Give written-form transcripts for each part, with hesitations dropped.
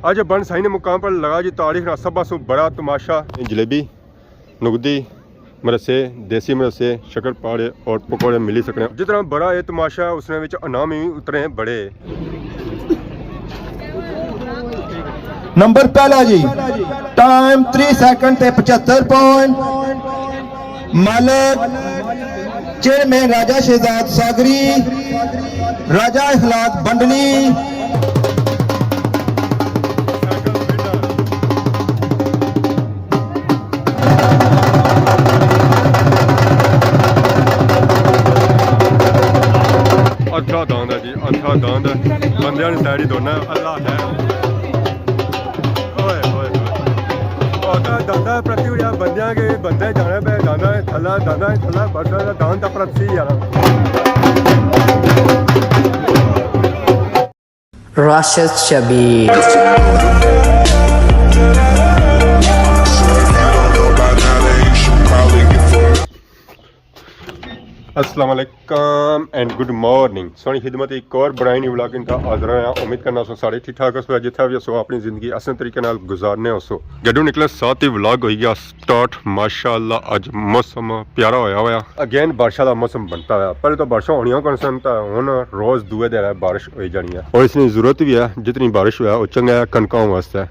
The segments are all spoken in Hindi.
आज बन साइन मुकाम पर लगा जी तारीख ना सब सु बड़ा तमाशा। जलेबी, नुगदी, मरसे, देसी मरसे, शक्कर पाड़े और पकौड़े मिली सकने। जितना बड़ा ये तमाशा उसने विच इनाम भी उतरे हैं बड़े। नंबर पहला जी, टाइम 3 सेकंड ते 75 पॉइंट। मालिक चेयरमैन राजा शहजाद सागरी, राजा इखलाक बंडली। अच्छा दांद है जी, अच्छा दांद है। बंदे ने साइड ही दोना अल्लाह है। ओए ओए ओए दांदा प्रति उड़िया बंदियां के बंदे जाने पे दांदा थल्ला बरसा दा दांद दा प्रति यार। Rashid Shabir. अस्सलाम वालेकुम एंड गुड मॉर्निंग। सोनी खिदमत एक और बड़ा ही व्लॉग इनका हाजिर है। उम्मीद करना सो सारे ठीक ठाक हो, जिथे भी सो अपनी जिंदगी आसान तरीके नाल गुजारने हो। सो जदों निकले साथ ही व्लॉग हो गया स्टार्ट। माशाअल्लाह अज मौसम प्यारा होया होया। अगेन बारिशा का मौसम बनता है। पहले तो बारिशा होनिया कौन था, हुण रोज दूए दिन बारिश हो जानी है और इसकी जरूरत भी है। जितनी बारिश हुआ वो चंगा है कणकों वास्ते,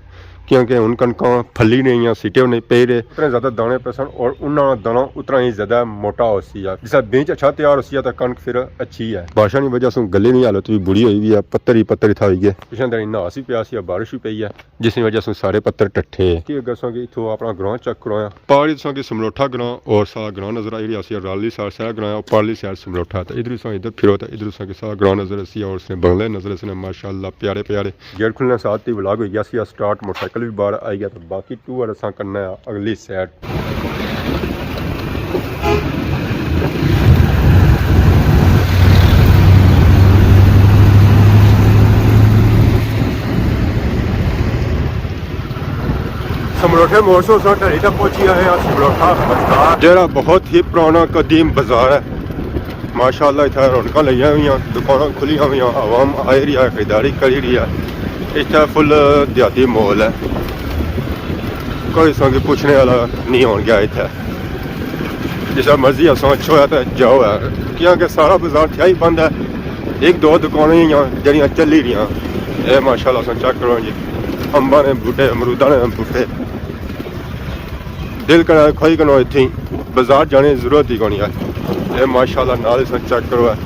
क्योंकि उन कणकों फली नहीं है, सीटे नहीं पे रहे, उतने ज्यादा दाने पे सन और उन्होंने दाना उतना ही ज्यादा मोटा हो सी है। जिस बीज अच्छा तैयार हो सी है तो कणक फिर अच्छी है। बारिश की वजह से गले की हालत भी बुरी हुई है। पत्थर ही पत्थर था हुई है। पिछले दिन नहास भी पिया सी, बारिश भी पई है, जिसकी वजह से सारे पत्थर टट्ठे। अगर इतों अपना ग्रां चेक करवाया, पहाड़ी दसा कि समलोठा ग्रां और सारा ग्रां नजर आई रही। राली सार सह ग्रां और पारली सैर समलोठा। तो इधर इधर फिरो तो इधर कि सारा ग्रां नजर आसी और उसने बंगले नजर इसने माशाअल्लाह प्यारे प्यारे। गेट खुलने साथ ही व्लॉग हो गया स्टार्ट। मोटरसाइकिल भी बाहर आई गया। तो बाकी टूर असा करना है अगली साइड। समलोठे मोड़ से ढरी तक पहुंची है। समलोठा बाजार जरा बहुत ही पुराना कदीम बाजार है। माशाअल्लाह इतना रौनक लगी हुई, दुकान खुली हुई, आवाम आई रही है, खरीदारी करी रही है। इतना फुल देहाती माहौल है, कोई संग पूछने वाला नहीं हो गया। इतना जिस मर्जी असा अच्छा होया तो जाओ है, क्योंकि सारा बाजार क्या ही बंद है। एक दो दुकानें जड़ियाँ चली रही। ये माशाअल्लाह चेक करो जी, अंबा ने बूटे, अमरूदा ने बूटे। दिल कर खोई करो इतनी बाजार जाने की जरूरत ही कोनी है। ये माशाअल्लाह नाल चेक करो है।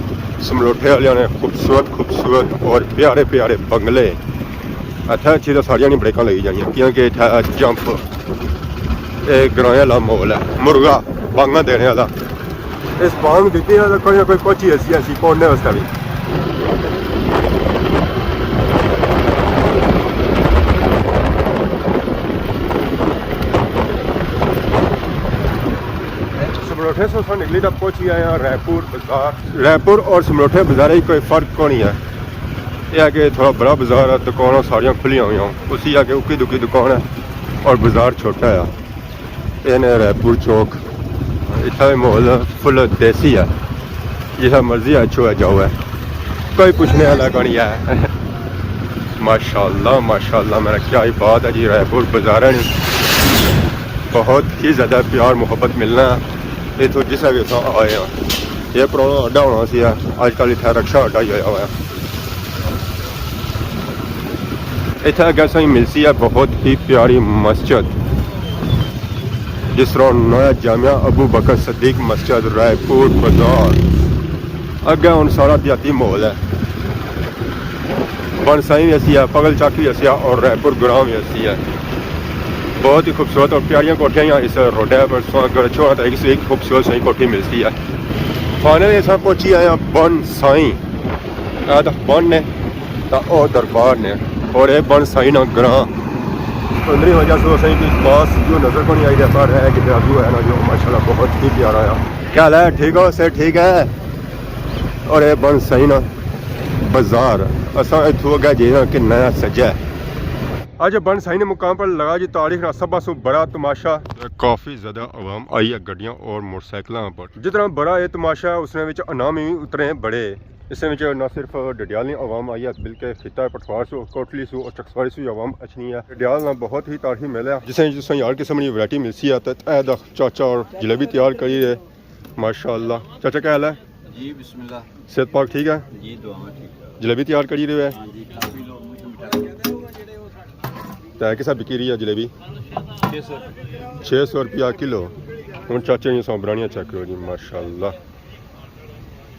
समलोठे वाले ने खूबसूरत खूबसूरत और प्यारे प्यारे बंगले। इतना चीज़ें सारिया नहीं ब्रेक लगी जानिया, क्योंकि इतना जंप एक ग्रां वाला माहौल है। मुर्गा बांगा देने वाला, इस बांग दी कोई ना कोई कोची ऐसी पौड़ने वास्ते भी। समलोठे से निकली तब पहुंची आए हैं रायपुर बाजार। रायपुर और समलोठे बाजार ही कोई फर्क को नहीं है। यह है कि थोड़ा बड़ा बाजार है, दुकान सारिया खुली हुई हों, उसी आगे उकी दुकी दुकान है और बाजार छोटा है। इन्हें रायपुर चौक इतना माहौल फुल देसी है, जिसा मर्जी अच्छो है जाओ है, कोई पूछने वाला को नहीं है। माशाअल्लाह माशाअल्लाह मेरा क्या ही बात है जी। रायपुर बाजार है बहुत ही ज़्यादा प्यार मुहब्बत मिलना ये तो जिस भी इतना आए हैं। यह पुराना अड्डा होना सी, अजकल इतना रक्षा अड्डा ही होया हुआ है। इतना अगर सही मिलती है बहुत ही प्यारी मस्जिद, जिस तरह नया जामिया अबू बकर सदीक मस्जिद रायपुर बाजार। अगर उन सारा देहाती माहौल है। बनसाई भी ऐसी है, पगल चाक भी ऐसी है और रायपुर ग्राम भी ऐसी है। बहुत ही खूबसूरत और प्यारियाँ कोठियाँ इस रोडे पर अगर छो तो एक खूबसूरत सही कोठी मिलती है। फाइनली ऐसा पहुंची आया बन साई बन ने तो दरबार ने और ये बन साई ना ग्रां। अंदरी वजह से सही कुछ पास जो नजर को नहीं आई रहा है कि व्यू है ना, जो माशाल्लाह बहुत ही प्यारा है। क्या है ठीक हो से ठीक है। और ये बन सही ना बाजार असा इतों अगर जी कि नया सजा है। आज बन साई ने मुकाम पर लगा जी तारीख ना सब सु बड़ा तमाशा। काफ़ी ज़्यादा आवाम आई है, गड्डियाँ और मोटरसाइकिलों पर। जितना बड़ा ये तमाशा उसने इनाम भी उतरे हैं बड़े। इस न सिर्फ डडियाल आवाम आई है बल्कि खिता पठवार सू कोटली सू और चकसवारी सू आवाम अच्छी है। डडियाल ना बहुत ही तारीफी मेला है जिसमें जिसमें हर किस्म की वैरायटी मिलती है। तो चाचा और जलेबी तैयार करी है माशाअल्लाह। चाचा क्या हाल है जी? बिस्मिल्लाह। सेहत पाक ठीक है जी? दुआ ठीक है। जलेबी तैयार करी रहे है हाँ जी, काफ़ी लोग मुझे मिठाई तो किस बिकी रही है जलेबी? 600 रुपया किलो। हूँ चाचा जी सौ बनानिया चेक करो जी माशाअल्लाह।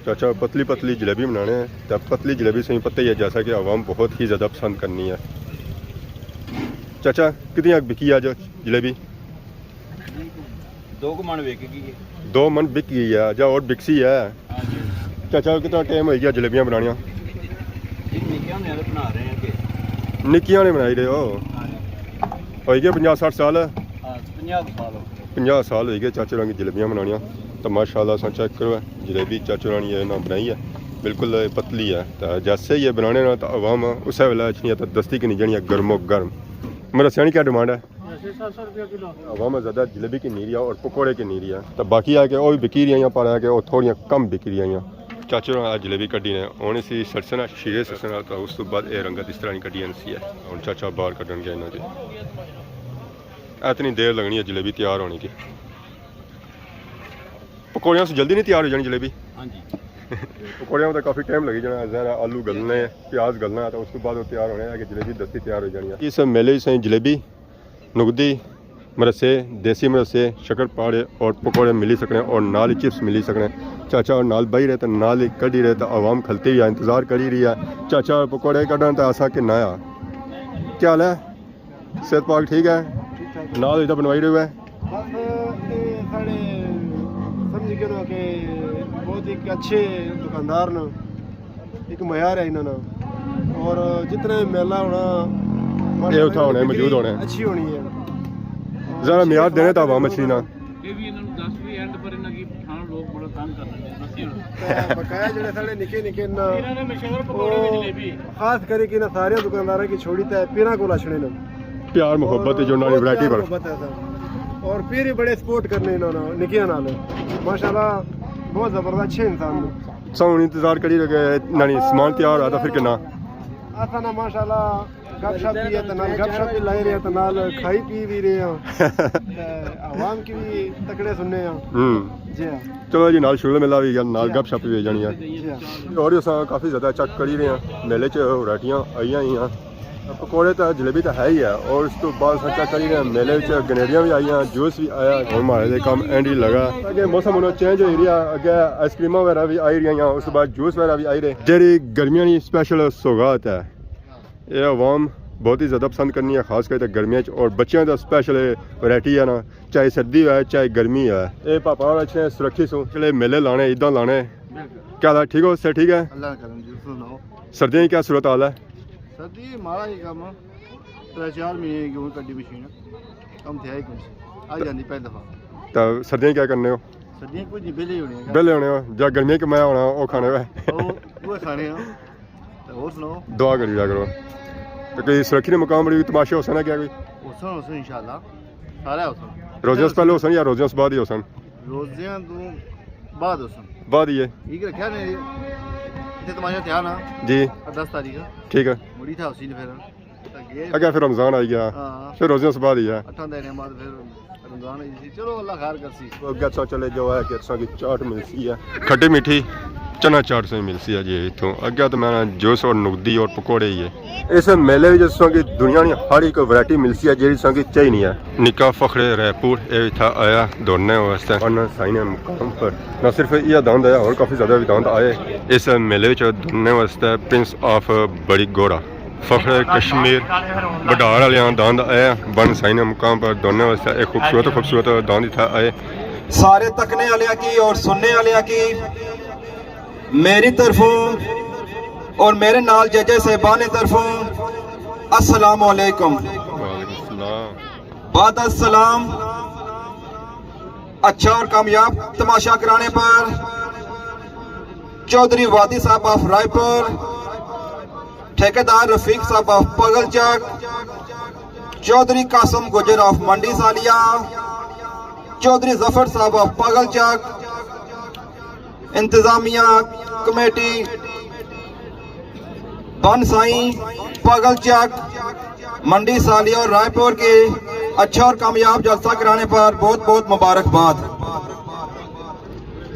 चाचा पतली पतली जलेबी बनाने हैं तो पतली जलेबी से ही पता ही है जैसा कि आवाम बहुत ही ज़्यादा पसंद करनी है। चाचा कितनी बिकी आज जलेबी? 2 मन वेकेगी। 2 मन बिक गई है या और बिकसी है? हाँ जी। चाचा कितना टाइम हो गया जलेबियाँ बनानिया? निक्कियां ने बना रहे हैं कि निक्कियां ने बनाई रहे हो? हो गया 50-60 साल? 50 साल हो गए। 50 साल हो गए चाचा रानी जलेबियाँ बनानिया। तो माशाल्लाह सा चेक करो जलेबी चाचा रानी ये ना बनाई है बिल्कुल पतली है। तो जैसे ये बनाने ना तो आवाम उस वेला अच्छी तो दस्ती की नहीं जानी गर्मो गर्म। मेरा सियानी क्या डिमांड है? 700 रुपया किलो। आवाम ज़्यादा जलेबी की नीरी है और पकौड़े की नीरी है। तो बाकी है कि वो भी बिकी रही हैं पर है कि वो थोड़ियाँ कम बिकी रही हैं। चाचू ने जलेबी कड्डी ने हूँ इसी सरसना शीरे सरसना तो उस तो बाद ये रंगत इस तरह नहीं कड्डी सी है। हूँ चाचा बाहर कड्डन गया इन्होंने इतनी देर लगनी है जलेबी तैयार होने की। पकौड़ियाँ से जल्दी नहीं तैयार हो जानी जलेबी? हाँ जी। पकौड़ियाँ में तो काफ़ी टाइम लगी जाना ज़रा आलू गलने प्याज गलना है तो उसके बाद वो तैयार होने है कि जलेबी दस्ती तैयार हो जानी है। इस मेले से जलेबी नुगदी मरसे देसी मरसे शक्कर पाड़े और पकौड़े मिली सकने और नाल चिप्स मिली सकने। चाचा और नाल बही रहे तो नाल ही कढ़ी रहे तो आवाम खलती रही है इंतज़ार करी रही है। चाचा और पकौड़े कढ़न तो ऐसा कि नया क्या हाल है? सेहत पाक ठीक है? नाल इधर बनवाई रहे हुए समझ के ना कि बहुत एक अच्छे दुकानदार ना एक मयार है इन्होंने और जितने मेला होना ये उठा होना है मौजूद होना है अच्छी होनी है। ज़रा म्यार देने तो आवाम मछली ना ये भी इन्होंने 10 भी एंड पर इन्होंने की खान लोग बड़ा तंग कर रहे हैं। बकाया जड़े साढ़े निके निके ना इन्होंने मशहूर पकौड़े दी जलेबी खास करके ना सारे दुकानदारों की छोड़ी तय पीरा को लाछने ना प्यार मोहब्बत जो नाली वैरायटी पर और फिर ही बड़े सपोर्ट करने इन्होंने निकिया नाल माशाल्लाह बहुत ज़बरदस्त अच्छे इंसान सब इंतजार करी रहे नानी सामान तैयार हुआ था फिर कितना आता ना माशाल्लाह गपशप भी है तो नाल गपशप भी लाई रहे हैं तो नाल खाई पी भी रहे हैं आवाम की भी तकड़े सुनने हैं जी हाँ। चलो जी नाल शुरू मेला भी गया नाल गपशप भी जानी है जी हाँ। और अस काफ़ी ज़्यादा चेक करी रहे हैं मेले च वैरायटियाँ आई ही हैं पकौड़े तो जलेबी तो है ही है और उस तो बाद चेक करी रहे हैं मेले च गनेरियाँ भी आई हैं जूस भी आया और हमारे काम एंड ही लगा अगे मौसम हूँ चेंज हो रहा अगे आइसक्रीम वगैरह भी आई रही हैं उस बाद जूस वगैरह भी आई रहे जी गर्मियों की स्पैशल सौगात है ये आवाम बहुत ही ज़्यादा पसंद करनी है खास करके गर्मियों और बच्चों का स्पेशल वैरायटी है ना चाहे सर्दी है चाहे गर्मी है। ये पापा और अच्छे सुरक्षित हूँ चले मेले लाने ईदा लाने क्या हाल ठीक हो सर ठीक है? अल्लाह करम जी सुनाओ सर्दियों की क्या सूरत हाल है? सर्दी माड़ा ही कम 3-4 महीने की कड्डी मशीन कम थे कुछ आ जाती पहली दफ़ा। तो सर्दियों क्या करने हो? सर्दियाँ कुछ नहीं बेले होने बेले होने हो या गर्मी के मैं होना वो खाने हुए वो खाने और सुनाओ दुआ करी जा करो तो कोई सुरक्षित मुकाम बड़ी तमाशे हो सन क्या कोई होसन इंशाल्लाह सारा होसन रोज़ियों से पहले होसन या रोज़ियों से बाद ही होसन? रोज़ियां तो बाद होसन बाद ही है ठीक रखा ने इतने तमाशा ध्यान ना जी 10 तारीख ठीक है मुड़ी था उसी ने फिर अगर फिर रमज़ान आई गया हाँ फिर रोज़ियों से बाद ही है 8 दिन बाद फिर रमजान आई थी चलो अल्लाह खैर करसी अगर चले जो है कि की चाट मिलती है खट्टी मीठी चना चाट से मिलती है जी इतों अगे तो मैं जूस और नुगदी और पकौड़े ही है। इस मेले जिस की दुनिया की हर एक वैरायटी मिलती है जी की चाहिए नहीं है। निका फखरे रायपुर ये था आया दौड़ने वास्ते और साइन मुकाम पर न सिर्फ यह दांद आया और काफ़ी ज़्यादा भी दांद आए इस मेले दौड़ने वास्ते प्रिंस ऑफ बड़ी गोरा फखरे कश्मीर बडार वाले दांद आया बन साइन मुकाम पर दौड़ने वास्ते एक खूबसूरत दांद था आए। सारे तकने वाले की और सुनने वाले की मेरी तरफों और मेरे नाल जजे साहबान तरफों अस्सलाम वालेकुम। बाद अस्सलाम अच्छा और कामयाब तमाशा कराने पर चौधरी वादी साहब ऑफ रायपुर, ठेकेदार रफीक साहब ऑफ पगलचक, चौधरी कासम गुजर ऑफ मंडी सालिया, चौधरी जफर साहब ऑफ पगलचक, इंतजामिया कमेटी बनसाई, पगलचक, मंडी सालिया और रायपुर के अच्छा और कामयाब जलसा कराने पर बहुत बहुत मुबारकबाद।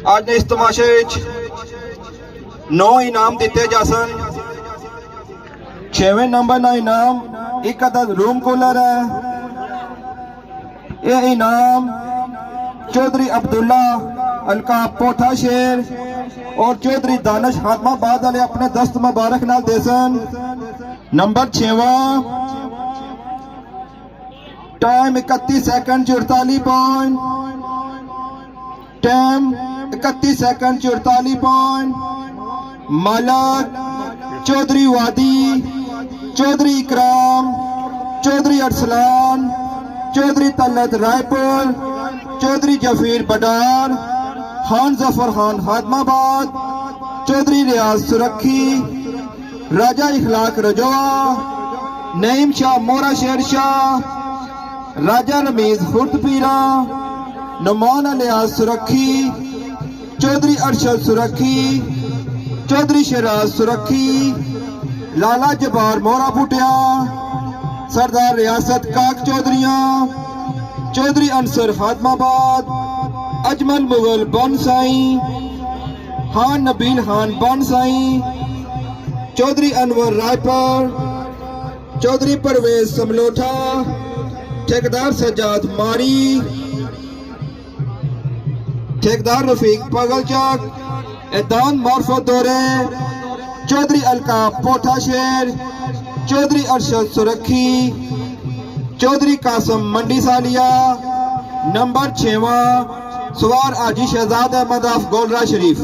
आज ने इस तमाशे 9 इनाम दिते जासन। 6वें नंबर का इनाम एक अदद रूम कूलर है। यह इनाम चौधरी अब्दुल्ला अलका पोठा शेर और चौधरी दानिश हातमाबाद वाले अपने दस्त मुबारक नाल देसन। नंबर 6वां, time 31 second 44 point, time 31 second 44 point. मालक चौधरी वादी, चौधरी इकराम, चौधरी अरसलान, चौधरी तलत रायपुर, चौधरी जफीर बडार, खान जफर खान हातमाबाद, चौधरी रियाज सुरखी, राजा इखलाक रजवा, नईम शाह मोरा शेर शाह, राजा रमीज खुर्दपीरा, नुमान अलियास सुरखी, चौधरी अरशद सुरखी, चौधरी शराज सुरखी, लाला जबार मोरा पुटिया, सरदार रियासत काक चौधरिया, चौधरी अंसर हातमाबाद, अजमल मुगल बनसाई, खान नबील खान बनसाई, चौधरी अनवर रायपुर, चौधरी परवेज समलोठा, ठेकेदार सज्जाद मारी, ठेकेदार रफीक पगलचक, एदान मार्फत दौरे, चौधरी अलका पोठा शेर, चौधरी अरशद सुरखी, चौधरी कासम मंडी सालिया। नंबर 6वां, सवार आजी शहजाद अहमद ऑफ गोलरा शरीफ।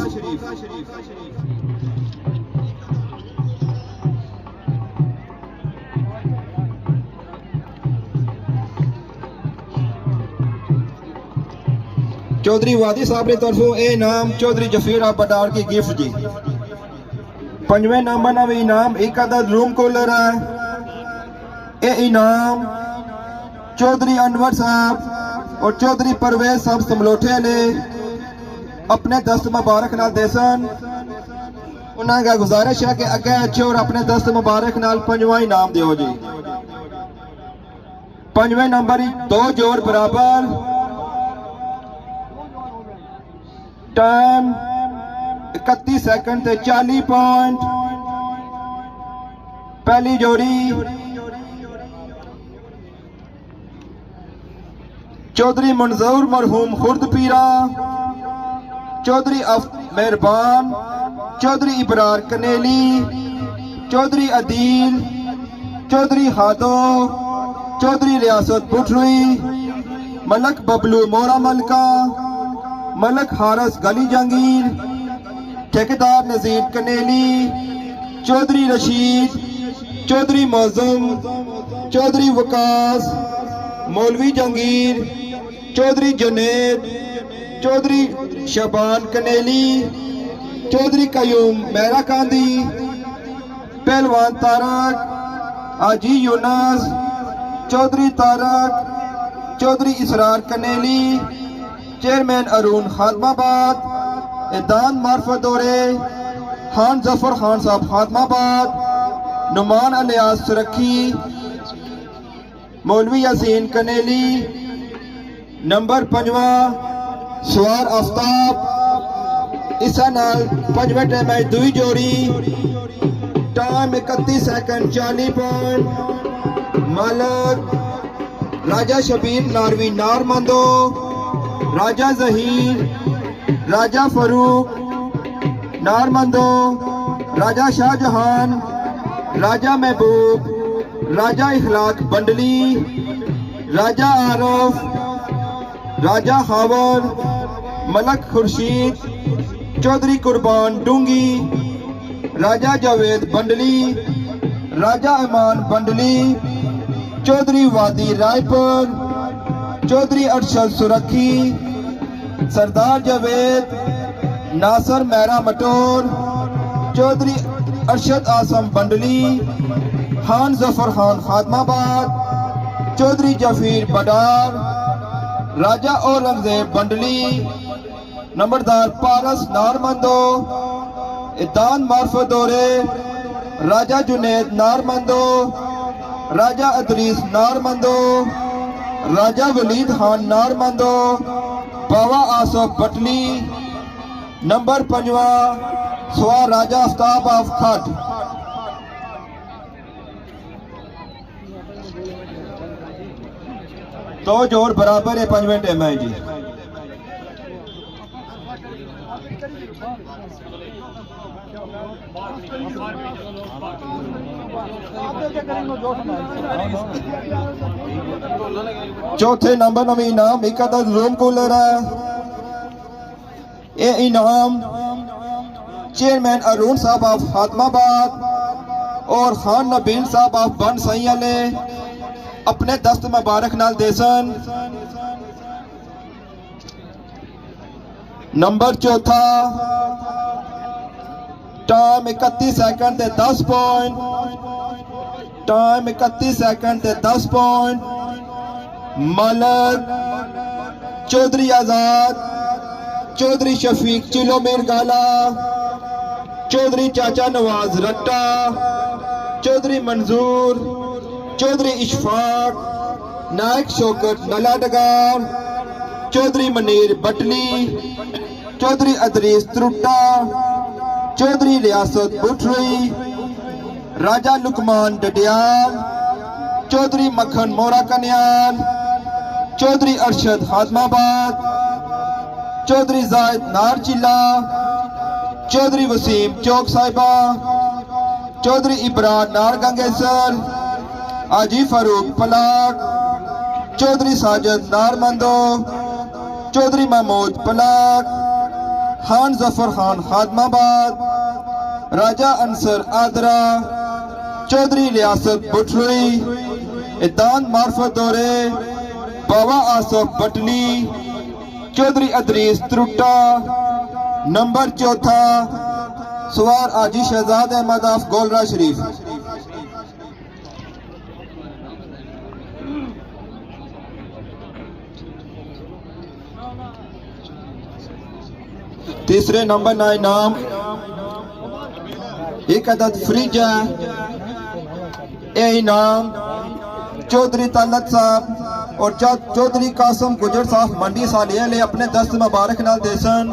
चौधरी वादी साहब ने तरफों ए इनाम चौधरी जफीर ऑफ बटार की गिफ्ट जी। 5वें नंबर ना इनाम एक अदद रूम कूलर है। ए इनाम चौधरी अनवर साहब और चौधरी परवेज साहब समलोठे ने अपने दस्त मुबारक नाल देसन। उन्होंने गुजारिश है कि अगे अच्छे और अपने दस्त मुबारक नाल 5वां इनाम दियो जी। 5वें नंबर 2 जोर बराबर, टाइम 31 सेकंड ते 40 पॉइंट। पहली जोड़ी चौधरी मंजूर मरहूम खुर्दपीरा, चौधरी मेहरबान, चौधरी इबरार कनेली, चौधरी अदील, चौधरी हादो, चौधरी रियासत बुठरुई, मलक बबलू मोरा मलका, मलक हारस गली जहांगीर, ठेकेदार नजीर कनेली, चौधरी रशीद, चौधरी मौजम, चौधरी वकास, मौलवी जहांगीर, चौधरी जुनेद, चौधरी शबान कनेली, चौधरी कयूम मेहरा कांदी, पहलवान तारक, आजी यूनस, चौधरी तारक, चौधरी इसरार कनेली, चेयरमैन अरुण खातमाबाद, एदान मार्फत दौरे, खान जफर खान साहब खातमाबाद, नुमान अलियास सुरखी, मौलवी यासीन कनेली। नंबर 5वां, सवार आफ्ताब, इसा नाल 5वें टाइम है 2 जोड़ी, टाइम 31 सेकंड 40 पॉइंट। मालक राजा शबीर नारवी नारमंदो, राजा जहीर, राजा फरूक नारमंदो, राजा शाहजहान, राजा महबूब, राजा इखलाक बंडली, राजा आरफ, राजा हावर, मलक खुर्शीद, चौधरी कुर्बान डूंगी, राजा जावेद बंडली, राजा इमान बंडली, चौधरी वादी रायपुर, चौधरी अरशद सुरखी, सरदार जावेद, नासर मेहरा मटोर, चौधरी अरशद आसम बंडली, खान जफर खान खातमाबाद, चौधरी जफीर बडार, राजा औरंगजेब बंडली, नंबरदार पारस नारमंदो, इदान मार्फत दौरे, राजा जुनेद नारमंदो, राजा अदरीस नारमंदो, राजा वलीद खान नारमंदो, बावा आसफ बटली। नंबर 5 सवार राजा आफ्ताब ऑफ खट। तो जोर बराबर है 5वें टाइम है जी। चौथे नंबर में इनाम एक अदद रूम कूलर है। ये इनाम चेयरमैन अरुण साहब ऑफ हातमाबाद और खान नबील साहब ऑफ बन सैयले अपने दस्त मुबारक नाल देसन। नंबर चौथा टाइम 31 सेकंड ते 10 पॉइंट, टाइम 31 सेकंड ते 10 पॉइंट। मलक चौधरी आजाद, चौधरी शफीक चिलो मिरगाला, चौधरी चाचा नवाज रट्टा, चौधरी मंजूर, चौधरी इशफाक, नायक शौकत नलाडगार, चौधरी मनीर बटली, चौधरी अदरीस त्रुट्टा, चौधरी रियासत बुटरी, राजा लुकमान डडियाल, चौधरी मक्खन मोरा कन्याल, चौधरी अरशद हातमाबाद, चौधरी जायद नारचिल्ला, चौधरी वसीम चौक साहिबा, चौधरी इब्रान नार गंगेसर, आजी फारूक पलाक, चौधरी साजिद नारमंदो, चौधरी महमूद पलाक, खान जफर खान खादमाबाद, राजा अंसर आदरा, चौधरी रियासत बुटरी, इदान मार्फत दौरे, बाबा आसफ बटली, चौधरी अदरीस त्रुट्टा। नंबर चौथा सवार आजी शहजाद अहमद ऑफ गोलरा शरीफ। तीसरे नंबर ना इनाम एक अदद फ्रिज है। ये इनाम चौधरी तलत साहब और चौधरी कासम गुजर साहब मंडी सालिया ले अपने दस्त मुबारक नाल देसन।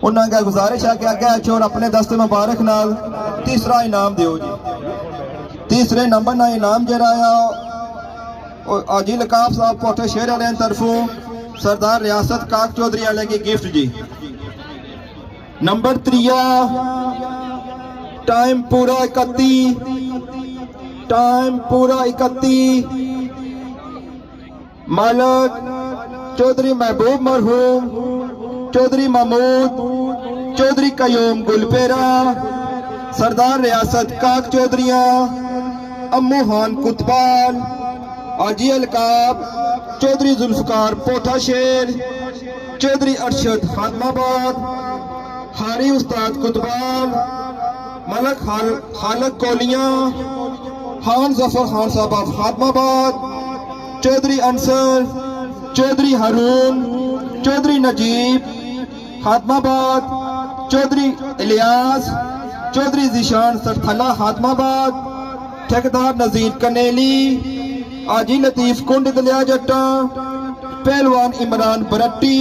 उन्होंने गुजारिश है कि अगे चोर अपने दस्त मुबारक नाल तीसरा इनाम दियो जी। तीसरे नंबर ना इनाम जरा आजी लकाफ साहब कोठे शेर वाले तरफों सरदार रियासत काक चौधरी वाले की गिफ्ट जी। नंबर 3 टाइम पूरा 31, टाइम पूरा 31। मालक चौधरी महबूब मरहूम, चौधरी महमूद, चौधरी कयूम गुलपेरा, सरदार रियासत काक चौधरिया, अम्मू खान कुतबाल, आजी अलकाब चौधरी जुल्फकार पोथा शेर, चौधरी अरशद खादमाबाद, हारी उस्ताद कुतबाल, मलक खालक कोलियां, खान जफर खान साहब ऑफ खादमाबाद, चौधरी अंसर, चौधरी हारून, चौधरी नजीब खादमाबाद, चौधरी इलियास, चौधरी जिशान सरथला खादमाबाद, ठेकेदार नजीर कनेली, आजी लतीफ कुंड दलिया जट्टा, पहलवान इमरान बरट्टी,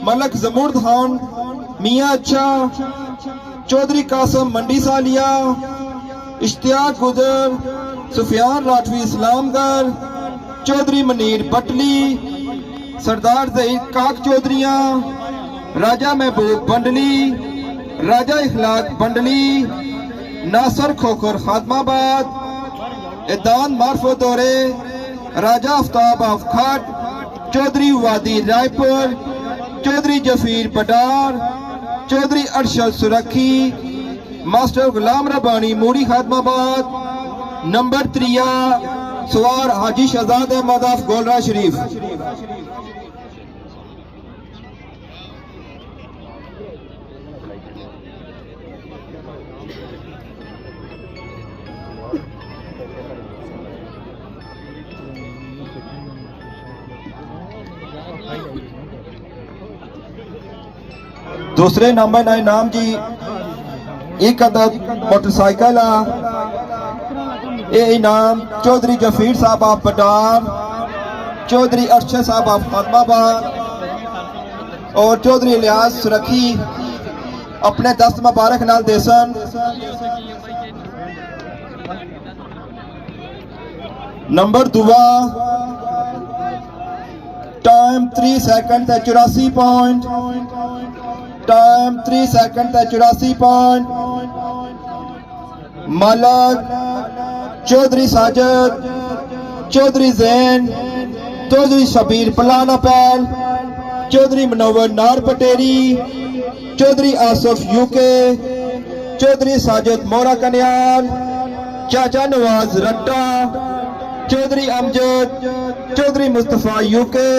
मलक जमूर्द खान मियाँ अच्छा, चौधरी कासम मंडी सालिया, इश्तियाक गुजर, सुफियान राठवी इस्लामगढ़, चौधरी मनीर बटली, सरदार जहीद काक चौधरिया, राजा महबूब बंडली, राजा इखलाक बंडली, नासर खोखर खादमाबाद, इदान मार्फो दौरे, राजा आफ्ताब ऑफ खट, चौधरी वादी रायपुर, चौधरी जफीर बडार, चौधरी अरशद सुरखी, मास्टर गुलाम रबानी मूड़ी खादमाबाद। नंबर 3 सवार हाजी शहजाद अहमद ऑफ गोलरा शरीफ। दूसरे नंबर ना इनाम जी एक अदद मोटरसाइकिल आ ये इनाम चौधरी जफीर साहब आप बटार, चौधरी अरशद साहब आप फातमाबाद और चौधरी इलियास सुरखी अपने दस्त मुबारक नाल देसन। नंबर दुआ टाइम 3 सेकंड ते 84 पॉइंट, टाइम 3 सेकंड ते 84 पॉइंट। मालक चौधरी साजिद, चौधरी जैन, चौधरी शबीर पलाना पैल, चौधरी मनोवर नार पटेरी, चौधरी आसफ यूके, चौधरी साजिद मोरा कन्याल, चाचा नवाज रट्टा, चौधरी अमजद, चौधरी मुस्तफा यूके,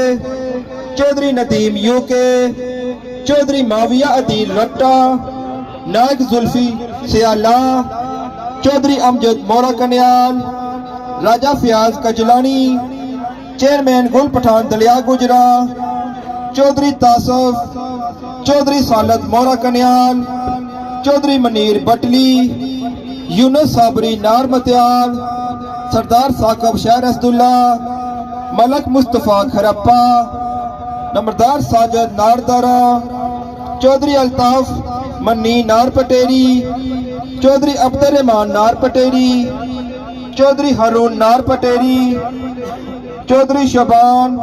चौधरी नदीम यूके, चौधरी माविया अदील रट्टा, नायक जुल्फी सियाला, चौधरी अमजद मोरा कन्याल, राजा फयाज कजलानी, चेयरमैन गुल पठान दलिया गुजरा, चौधरी तासफ, चौधरी सालत मोरा कन्याल, चौधरी मनीर बटली, यूनुस साबरी नार मत्याल, सरदार साकब शहर असदुल्ला, मलक मुस्तफा खरप्पा, नंबरदार साजद नारदारा, चौधरी अल्ताफ मन्नी नार पटेरी, चौधरी अब्दुर्रहमान नार पटेरी, चौधरी हारून नार पटेरी, चौधरी शबान,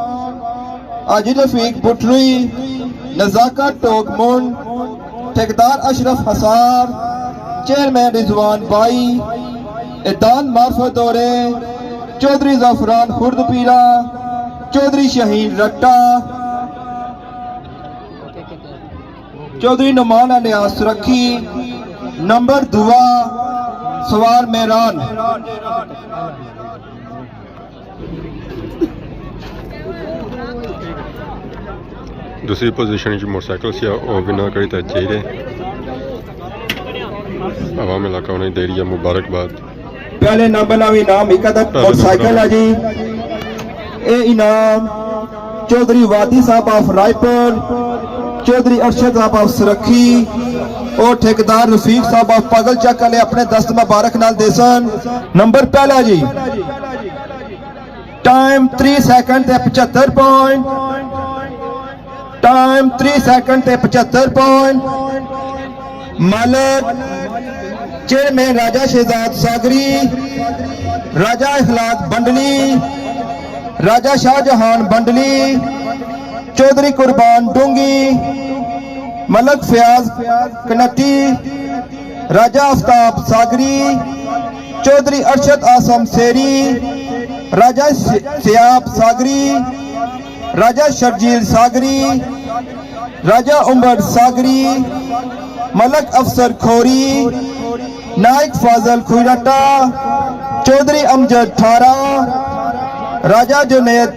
आजिल रफीक बुटरी, नजाकत टोकमुंड, ठेकेदार अशरफ हसार, चेयरमैन रिजवान बाई, इदान मार्फत दौरे, चौधरी जाफरान खुर्द पीरा, चौधरी शहीन रट्टा, चौधरी नुमान नियाज सुरखी। नंबर दुआ सवार मेहरान। दूसरी पोजीशन मोटरसाइकिल से और विना करी तो चाहिए आवाम इलाका उन्हें दे रही है मुबारकबाद। पहले नंबर नाम इनाम एक अदद मोटरसाइकिल है जी। ये इनाम चौधरी वादी साहब ऑफ रायपुर, चौधरी अरशद साहब ऑफ सुरखी और ठेकेदार रफीक साहब ऑफ पागल चक ने अपने दस्त मुबारक नाल देसन। नंबर पहला जी टाइम 3 सेकंड ते 75 पॉइंट, टाइम 3 सेकंड ते 75 पॉइंट। मालक चेयरमैन राजा शहजाद सागरी, राजा इखलाक बंडली, राजा शाहजहान बंडली, चौधरी कुर्बान डूंगी, मलक फयाज कनटी, राजा आफ्ताब सागरी, चौधरी अरशद आसम सेरी, राजा सियाब सागरी, राजा शर्जील सागरी, राजा उमर सागरी, मलक अफसर खोरी, नायक फाजल खुरटा, चौधरी अमजद ठारा, राजा जुनैद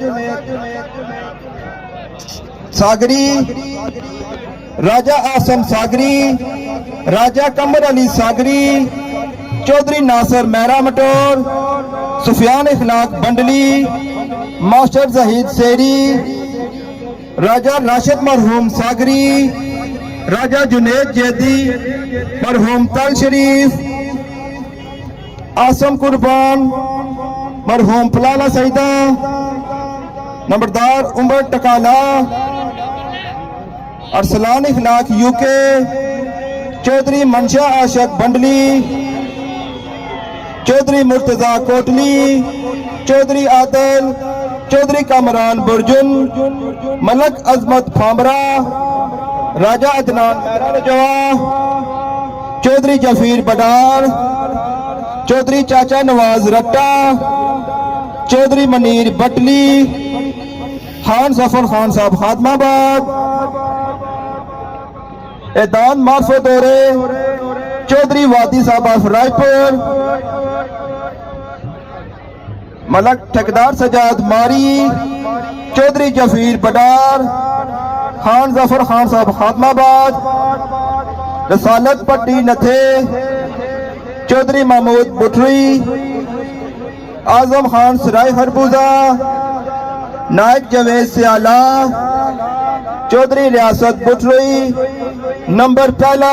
सागरी, राजा आसम सागरी, राजा कमर अली सागरी, चौधरी नासर मेहरा मटोर, सुफियान इखलाक बंडली, मास्टर जहीद सेरी, राजा राशिद मरहूम सागरी, राजा जुनैद जैदी, मरहूम तल शरीफ, आसम कुर्बान, मरहूम फलाना सईदा, नंबरदार उमर टकाला, अरसलान इखलाक यूके, चौधरी मनशा आशक बंडली, चौधरी मुर्तजा कोटली, चौधरी आदल, चौधरी कामरान बुर्जुन, मलक अजमत फामरा, राजा अदनान मेहरा रजवा, चौधरी जफीर बडार, चौधरी चाचा नवाज रट्टा, चौधरी मनीर बटली, खान जफर खान साहब खातमाबाद, एदान मार्फत दौरे, चौधरी वादी साहब ऑफ रायपुर, मलक ठेकेदार सजाद मारी, चौधरी जफीर बडार, खान जफर खान साहब खातमाबाद, रसालत पट्टी नथे, चौधरी महमूद बुटरी, आजम खान सराय खरबूजा, नायक जवेद सियाला, चौधरी रियासत बुटरी, नंबर पहला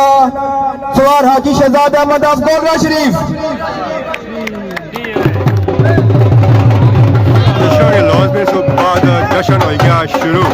सवार हाजी शहजाद अहमद ऑफ गोलरा शरीफ। शोरी लॉन्च में सो बाद जश्न हो गया शुरू।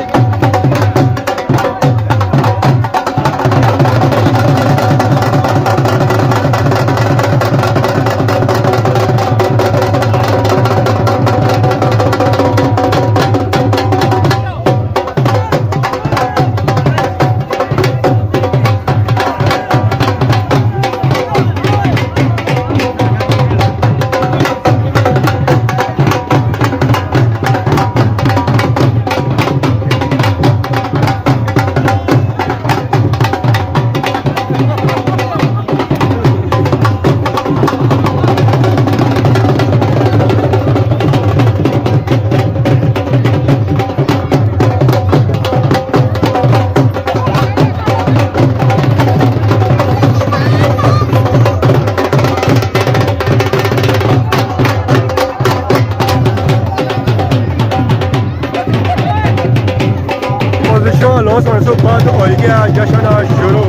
पोजीशन लॉस होने से बाद हो गया जश्न शुरू।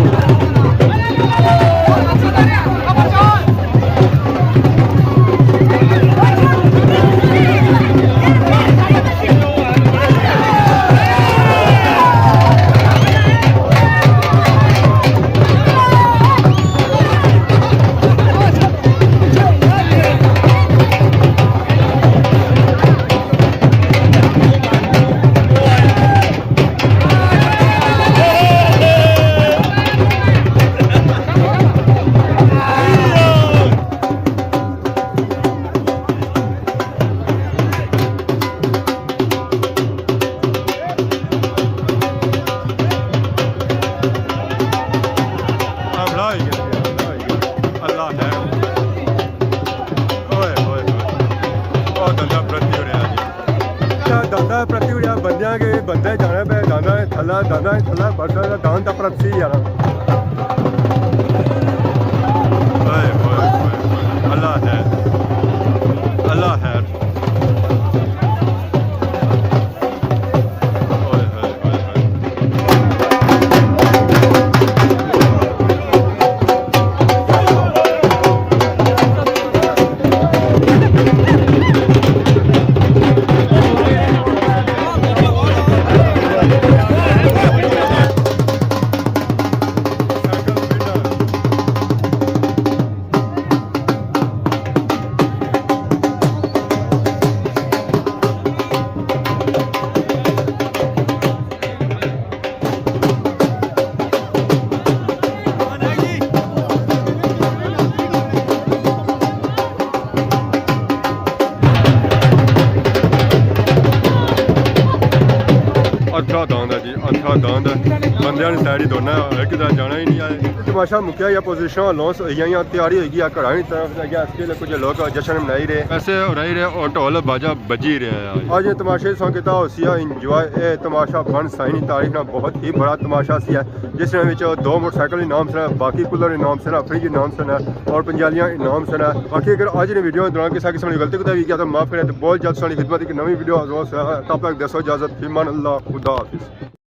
प्रतिक्रिया बंदियां के बंदे जाने पे दाना थला बड़ा दान दा प्रति यार अल्लाह है अल्लाह है। अच्छा दांद है जी, अच्छा दांद है। बंदे ने साइड ही दोना एक तरह जाना ही नहीं आए। तमाशा मुक्या या पोजीशन लॉन्च होई या तैयारी होगी या घड़ा की तरफ या इसके कुछ लोग जश्न मनाई रहे ऐसे हो रही रहे और ढोल बाजा बजी रहे हैं। आज ये तमाशे सौ किता होसिया इंजॉय ए तमाशा बन साइनी तारीख ना बहुत ही बड़ा तमाशा सी है जिसमें विच 2 मोटरसाइकिल इनाम से बाकी कूलर इनाम से फ्रिज इनाम से और पंजालियां इनाम से। बाकी अगर आज ने वीडियो दौरान किसी किस्म की गलती कोई किया तो माफ करें। तो बहुत जल्द सारी खिदमत की नवी वीडियो तब तक दसो इजाजत। ईमान अल्लाह खुदा हाफिज़।